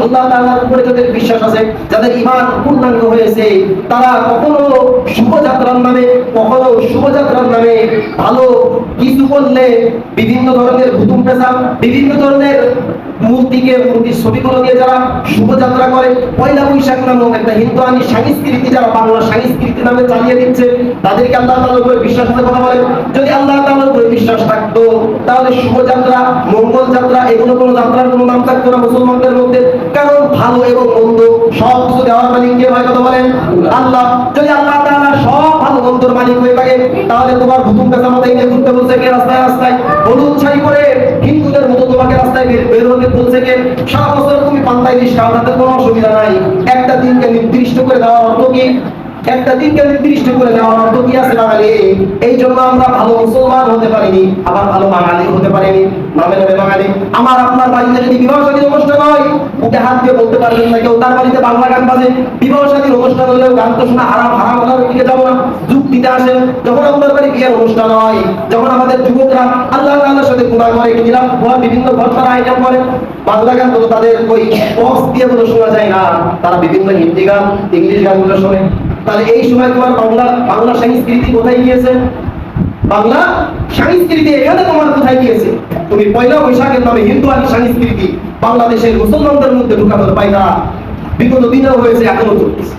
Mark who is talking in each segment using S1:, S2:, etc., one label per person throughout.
S1: আল্লাহ তাআলার উপরে যাদের বিশ্বাস আছে, যাদের ঈমান পূর্ণাঙ্গ হয়েছে, তারা কখনো শুভযাত্রার নামে ভালো কিছু করলে বিভিন্ন ধরনের হুতুম পেশা, বিভিন্ন ধরনের মূর্তির ছবিগুলো দিয়ে যারা শুভযাত্রা করে, পয়লা বৈশাখ নামক একটা হিন্দুয়ানি সংস্কৃতি যারা বাংলা সংস্কৃতি নামে চালিয়ে দিচ্ছে, তাদেরকে আল্লাহ তাআলার উপরে বিশ্বাস আছে কথা বলেন। যদি আল্লাহ তাআলার উপরে বিশ্বাস থাকতো তাহলে শুভযাত্রা, মঙ্গল যাত্রা এগুলো কোনো যাত্রার কোনো নাম থাকতো না মুসলমানদের মধ্যে। কারণ ভালো এবং মন্দ সব কিছু দেওয়ার মালিক কে হয় কথা বলেন? আল্লাহ। যদি আল্লাহ তাআলা সব ভালো মন্দর মালিক হয়ে থাকে, তাহলে তোমার হুকুম কাছে মাথায় নিয়ে ঘুরতে বলছে কে? রাস্তায় রাস্তায় হলুদ শাড়ি পরে হিন্দুদের মতো তোমাকে রাস্তায় বের হতে বলছে কে? সারা বছর তুমি পান্তায় ইলিশ খাও, তাতে কোনো অসুবিধা নাই। একটা দিনকে নির্দিষ্ট করে দেওয়ার অর্থ কি? একটা দিনকে নির্দিষ্ট করে দেওয়ার অর্থ কি আছে বাঙালি? এই জন্য আমরা ভালো মুসলমান হতে পারিনি, আবার ভালো বাঙালি হতে পারিনি। নামে নামে বাঙালি। আমার আপনার বাড়িতে যদি বিবাহ শাদীর অনুষ্ঠান হয়, ওকে হাত দিয়ে বলতে পারবেন না কেউ তার বাড়িতে বাংলা গান বাজে। বিবাহ শাদীর অনুষ্ঠান হলেও গান তো শোনা হারাম, হারাম হওয়ার দিকে যাবো না, যুক্তিতে আসেন। যখন আমাদের বাড়ি বিয়ের অনুষ্ঠান হয়, যখন আমাদের যুবকরা আল্লাহ তাআলার সাথে গুনাহ করে, নিলাম বিভিন্ন ঘটনার আয়োজন করে, বাংলা গান তো তাদের ওই বক্স দিয়ে বলে শোনা যায় না, তারা বিভিন্ন হিন্দি গান, ইংলিশ গানগুলো শোনে। তাহলে এই সময় তোমার বাংলা সংস্কৃতি কোথায় গিয়েছে? বাংলা সংস্কৃতি এখানে তোমার কোথায় গিয়েছে? তুমি পয়লা বৈশাখের নামে হিন্দুয়ানি সংস্কৃতি বাংলাদেশের মুসলমানদের মধ্যে ঢুকানোর পায়না বিগত দিনেও হয়েছে, এখনো চলছে।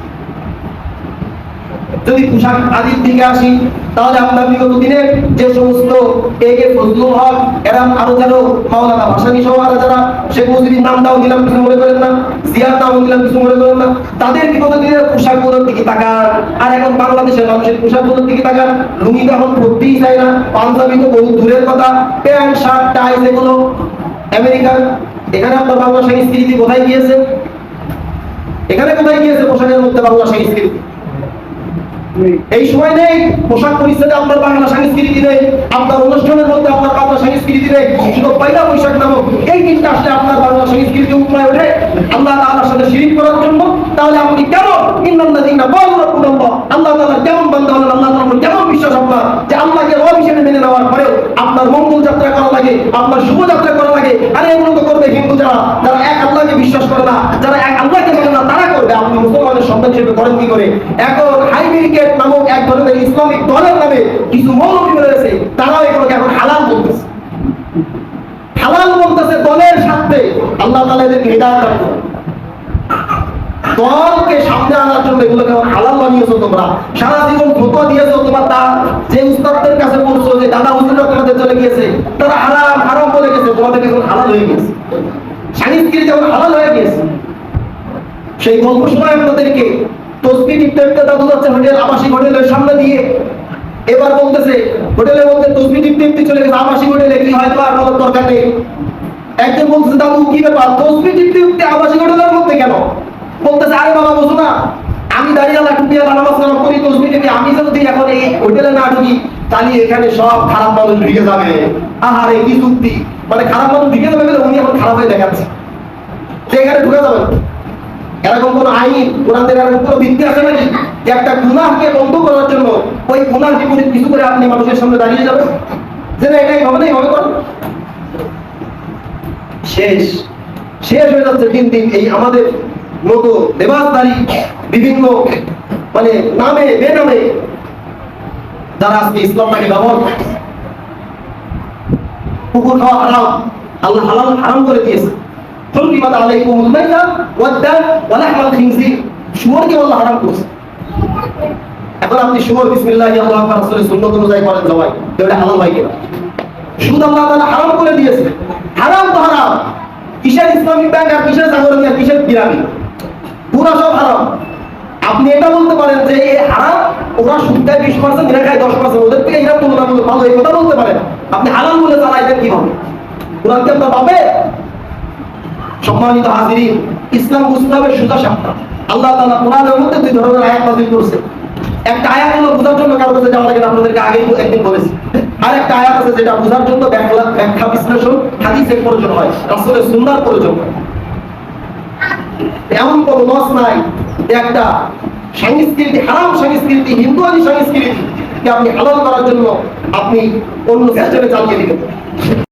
S1: যদি পোশাক আদির দিকে আসি, তাহলে আমরা বিগত দিনে যে সমস্ত একে ফজলুল হক, এরাম আরো যেন মাওলানা ভাসানী সহ আরো যারা শেখ মুজিবের নাম দাও দিলাম, কিছু মনে করেন না, জিয়ার নাম দিলাম, কিছু মনে করেন না, তাদের বিগত দিনের পোশাকগুলোর দিকে তাকান। আর এখন বাংলাদেশের মানুষের পোশাকগুলোর দিকে তাকান। লুঙ্গি তো এখন পরতেই চায় না, পাঞ্জাবি তো বহু দূরের কথা, প্যান্ট শার্ট টাই যেগুলো আমেরিকান। এখানে আপনার বাংলা সংস্কৃতি কোথায় গিয়েছে? এখানে কোথায় গিয়েছে পোশাকের মধ্যে বাংলা সংস্কৃতি? এই সময় নেই। পোশাক পরিচ্ছদে আপনার বাংলা সংস্কৃতি নেই, আপনার অনুষ্ঠানের মধ্যে আপনার বাংলা সংস্কৃতি নেই। শুধু পয়লা বৈশাখ নামক এই দিনটা আসলে আপনার বাংলা সংস্কৃতি উপরে ওঠে আল্লাহ তাআলার সাথে শিরিক করার জন্য। তাহলে আপনি কেমন ইন্নাল্লাযীনা ক্বালু রাব্বুনাল্লাহ, আল্লাহ তাআলা কেমন বান্দা হলেন? আল্লাহ তাআলার কেমন বিশ্বাস আপনার যে আল্লাহকে রব হিসেবে মেনে নেওয়ার পরেও আপনার মঙ্গল যাত্রা করা লাগে, আপনার শুভযাত্রা করা লাগে? আরে এগুলো তো করবে হিন্দু যারা এক আল্লাহকে বিশ্বাস করে না, যারা এক আল্লাহকে মানে না, তারা করবে। আপনি মুসলমানের সন্তান হিসেবে করেন কি করে? এখন হাইব্রিকেট নামক এক ধরনের ইসলামিক দলের নামে কিছু মৌলবী রয়েছে, তারাও এগুলোকে এখন হালাল বলতেছে। হালাল বলতেছে দলের সাথে। আল্লাহ তাআলা এদেরকে হিদায়াত দান করুন। দলকে সামনে আনার জন্য এগুলোকে হালাল বানিয়েছো তোমরা, সারা জীবন ফতোয়া দিয়েছো। তোমার যে উস্তাদদের কাছে বলছো যে দাদা হুজুররা তোমাদের চলে গিয়েছে, তারা হারাম হারাম বলে গেছে, তোমাদের এখন হালাল হয়ে গেছে, সংস্কৃতি এখন হালাল হয়ে গেছে। সেই গল্প শোনায় আপনাদেরকে। তসবিহ টিপতে টিপতে দাদু যাচ্ছে হোটেল, আবাসিক হোটেলের সামনে দিয়ে, এবার বলতেছে হোটেলের মধ্যে তসবিহ টিপতে টিপতে চলে গেছে আবাসিক হোটেলে, কি হয়তো আর কোনো দরকার নেই। একজন বলতেছে দাদু কি ব্যাপার, তসবিহ টিপতে টিপতে আবাসিক হোটেলের মধ্যে কেন? বলতেছে আরে বাবা বুঝো না, আমি দাঁড়িয়ে টুপিয়া নামাজ কালাম করি, তসবিহ টিপি, আমি যদি এখন এই হোটেলে না ঢুকি তাহলে এখানে সব খারাপ মানুষ ঢুকে যাবে। আহারে কি যুক্তি! মানে খারাপ মানুষ ঢুকে যাবে বলে উনি এখন খারাপ হয়ে দেখাচ্ছে যে এখানে ঢুকে যাবে। এরকম কোন আইন কোরআনের এরকম কোন ভিত্তি আছে নাকি যে একটা গুনাহকে বন্ধ করার জন্য ওই গুনাহ বিপরীত কিছু করে আপনি মানুষের সামনে দাঁড়িয়ে যাবেন যে না এটাই হবে না, এইভাবে করেন? শেষ হয়ে যাচ্ছে দিন দিন এই আমাদের মতো লেবাসধারী বিভিন্ন মানে নামে বেনামে যারা আজকে ইসলামটাকে ব্যবহার করে। কুকুর খাওয়া হারাম, আল্লাহ হালাল হারাম করে দিয়েছে। حرمت عليكم الميتة والدم ولحم الخنزير, শুয়োরকে আল্লাহ হারাম করেছে। এখন আপনি শুয়োর বিসমিল্লাহি আল্লাহু আকবার রাসূলের সুন্নাত অনুযায়ী করেন জবাই, এটা হালাল হয় কিনা? সুদ আল্লাহ তাআলা হারাম করে দিয়েছে। হারাম তো হারাম, কিসের ইসলামিক ব্যাংক আর কিসের জাগরণ আর কিসের পিরামিড, পুরো সব হারাম। আপনি এটা বলতে পারেন যে এই হারাম, ওরা সুদ দেয় 20%, এরা খায় 10%, ওদের থেকে এরা তুলনামূলক ভালো, এই কথা বলতে পারেন। আপনি হালাল বলে চালাইবেন কিভাবে? কোরআন কি আপনার পাবে? সম্মানিত হাজিরিন, ইসলাম বুঝতে হবে সোজা সাপটা। আল্লাহ তাআলা কোরআনের মধ্যে দুই ধরনের আয়াত নাযিল করেছে। একটা আয়াত হলো বোঝার জন্য কারো কাছে যাওয়া লাগে, আপনাদেরকে আগেই একদিন বলেছি। আর একটা আয়াত আছে যেটা বোঝার জন্য ব্যাখ্যা বিশ্লেষণ হাদিসের প্রয়োজন হয়, রাসূলের সুন্নাহর প্রয়োজন হয়। এমন কোনো নস নাই যে একটা সংস্কৃতি, হারাম সংস্কৃতি, হিন্দুয়ানি সংস্কৃতি আপনি হালাল করার জন্য আপনি অন্য সিস্টেমে চালিয়ে দিবেন।